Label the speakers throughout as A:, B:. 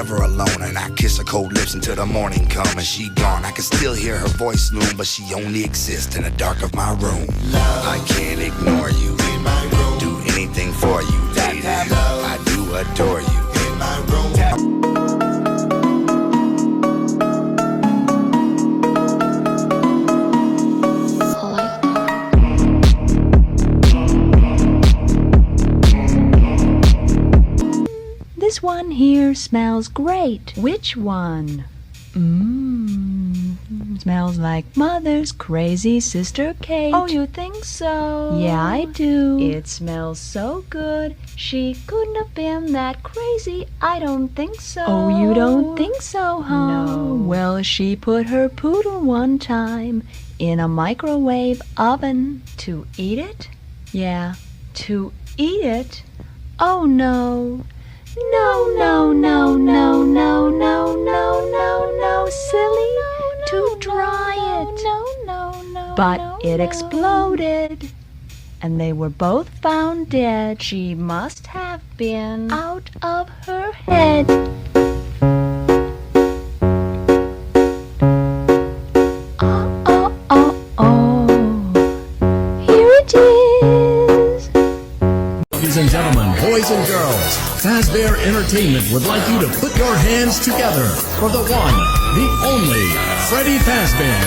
A: never alone. And I kiss her cold lips until the morning come and she gone. I can still hear her voice loom, but she only exists in the dark of my room. I can't ignore you. Do anything for you, lady. I do adore you. In my room.
B: This one here smells great. Which one? Smells like Mother's crazy sister Kate. Oh, you think so? Yeah, I do. It smells so good. She couldn't have been that crazy. I don't think so. Oh, you don't think so, huh? No. Well, she put her poodle one time in a microwave oven. To eat it? Yeah, to eat it? Oh, no. No, no, no, no, no, no, no, no, no, silly. To dry it. But it exploded. And they were both found dead. She must have been out of her head. Here it is.
C: Ladies and gentlemen, boys and girls, Fazbear Entertainment would like you to put your hands together for the one, the only, Freddy Fazbear.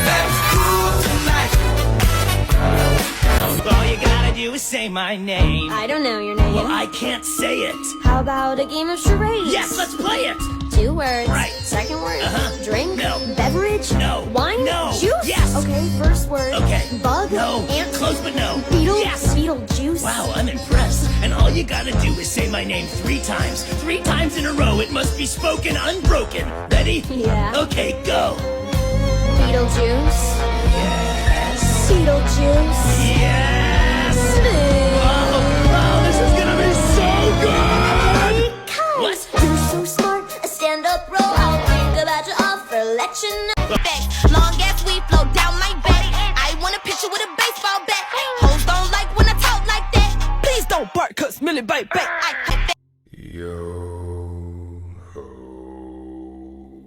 D: All you gotta do is say my name.
E: I don't know your name.
D: Well, I can't say it.
E: How about a game of charades?
D: Yes, let's play it.
E: 2 words.
D: Right.
E: Second word.
D: No.
E: Drink. Beverage.
D: No.
E: Wine.
D: No.
E: Juice.
D: Yes.
E: Okay, first word.
D: Okay.
E: Bug.
D: No.
E: Ant.
D: Close but no.
E: Beetle.
D: Yes.
E: Beetlejuice.
D: Wow, I'm impressed. And all you gotta do is say my name 3 times. 3 times in a row. It must be spoken unbroken. Ready?
E: Yeah.
D: Okay, go.
E: Beetlejuice.
D: Yes.
E: Beetlejuice.
D: Yes. Oh, this is gonna be so good. What?
E: You're so smart. A stand-up row. I'll think about your offer. Let you know.
F: Long as we flow down my back. I want a picture with a baseball bat. Hoes don't like when I talk like that. Please don't bark, cause Millie baby. I hit that.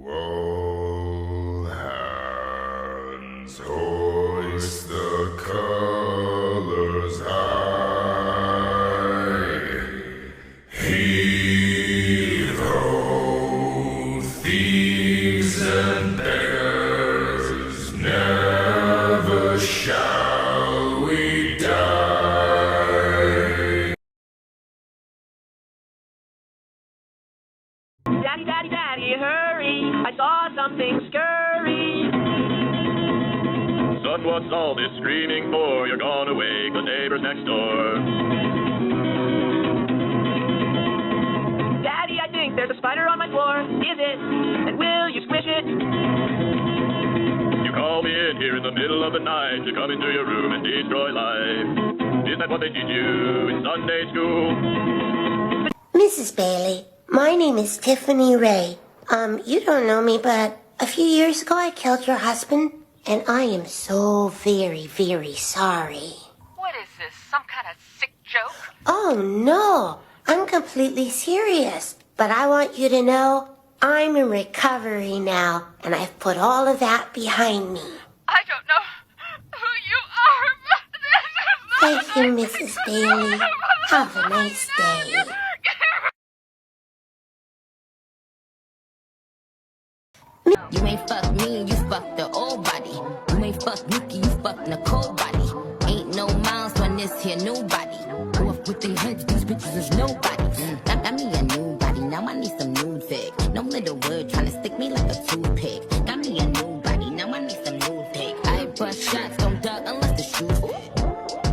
G: All hands hoist the colors high. Heave ho, thieves and beggars, never shall we die.
H: Daddy, daddy, daddy, hurry, I saw something scurry.
I: Son, what's all this screaming for? You're gone away, the neighbor's next door.
H: Daddy, I think there's a spider on my floor. Is it? And will you squish it?
I: You call me in here in the middle of the night to come into your room and destroy life. Isn't that what they teach you in Sunday school?
J: Mrs. Bailey, my name is Tiffany Ray. You don't know me, but a few years ago I killed your husband, and I am so very, very sorry.
K: What is this, some kind of sick joke?
J: Oh, no, I'm completely serious. But I want you to know I'm in recovery now, and I've put all of that behind me.
K: I don't know who you are, but this is
J: Thank you, Mrs. Bailey. Have a nice day.
F: You ain't fuck me, you fuck the old body. You ain't fuck Nikki, you fuck Nicole body. Ain't no miles on this here new body. Go off with their heads, these bitches is nobody. Got me a new body, now I need some new dick. No little word trying to stick me like a toothpick. Got me a new body, now I need some new dick. I bust shots, don't duck unless the shoes fit.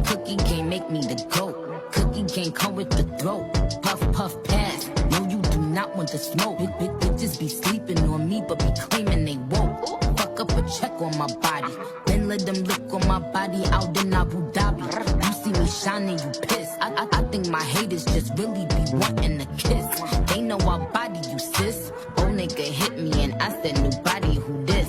F: Cookie can't make me the goat. Cookie can't come with the throat. Puff, puff, pass. No, you do not want to smoke. Bitches be sleeping on me, but be claiming they woke. Fuck up a check on my body. Then let them lick on my body out in Abu Dhabi. You see me shining, you piss. I think my haters just really be wanting a kiss. They know our body, you sis. Old nigga hit me and I said, new body, who this?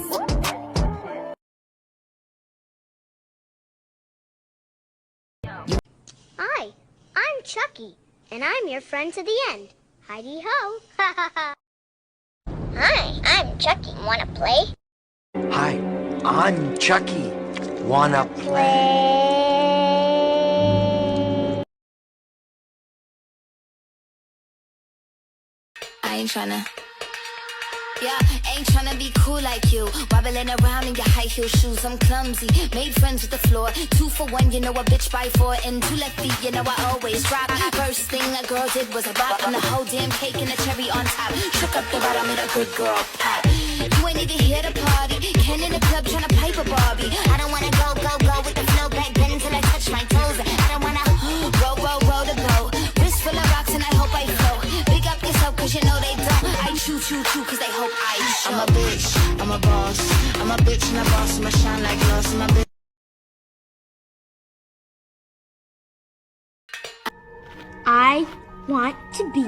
L: Hi, I'm Chucky, and I'm your friend to the end. Heidi ho!
E: Chucky. Wanna play?
L: Hi, I'm Chucky. Wanna play?
F: I ain't tryna. Yeah, ain't tryna be cool like you. Wobbling around in your high heel shoes, I'm clumsy. Made friends with the floor. 2 for 1, you know a bitch by 4. And 2 left feet, you know I always rock. First thing a girl did was a rock. And the whole damn cake and the cherry on top. Shook up the bottom, made a good girl pop. You ain't even here to party. Ken in the club tryna pipe a Barbie. I don't wanna go with the flow back then until I touch my toes. I don't wanna roll the boat. Wrist full of rocks and I hope I float. Big up yourself cause you know they don't. I chew cause they hope I show. I'm a bitch, I'm a boss. I'm a bitch and a boss, I'ma shine like gloss. I'm a bitch.
M: I want to be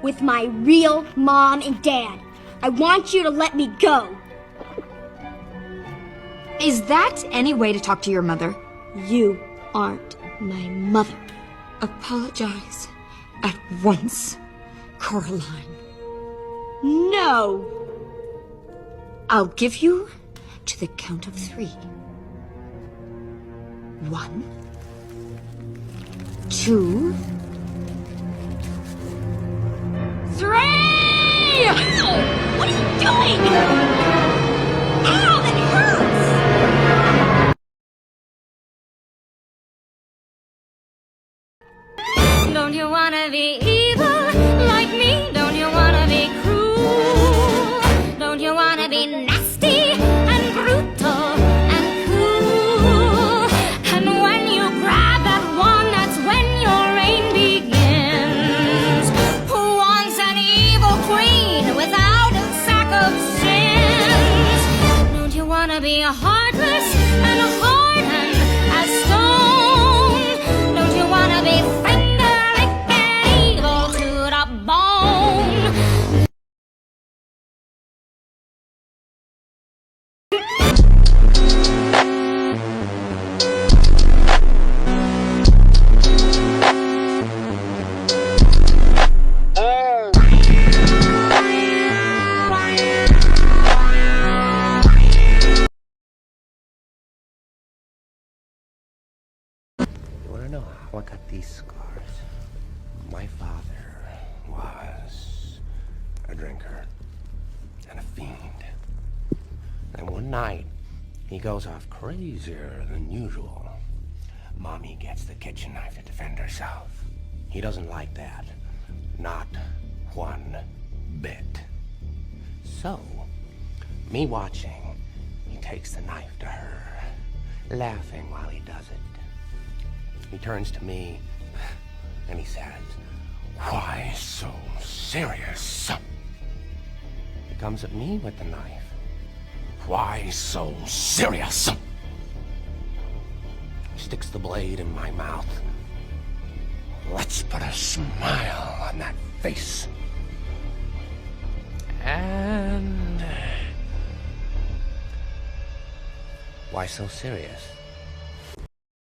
M: with my real mom and dad. I want you to let me go.
B: Is that any way to talk to your mother?
M: You aren't my mother.
B: Apologize at once, Coraline.
M: No.
B: I'll give you to the count of 3. 1, 2,
M: 3! What are you doing? Ow, that hurts!
K: Don't you wanna be evil like me? Don't you wanna be cruel? Don't you wanna be nasty and brutal and cool? And when you grab that one, that's when your reign begins. Who wants an evil queen without a sack of sins? Don't you wanna be heartless and hardened as stone? Don't you wanna be
L: how I got these scars. My father was a drinker and a fiend. And one night, he goes off crazier than usual. Mommy gets the kitchen knife to defend herself. He doesn't like that. Not one bit. So, me watching, he takes the knife to her, laughing while he does it. He turns to me, and he says, "Why so serious?" He comes at me with the knife. "Why so serious?" He sticks the blade in my mouth. Let's put a smile on that face. And... why so serious?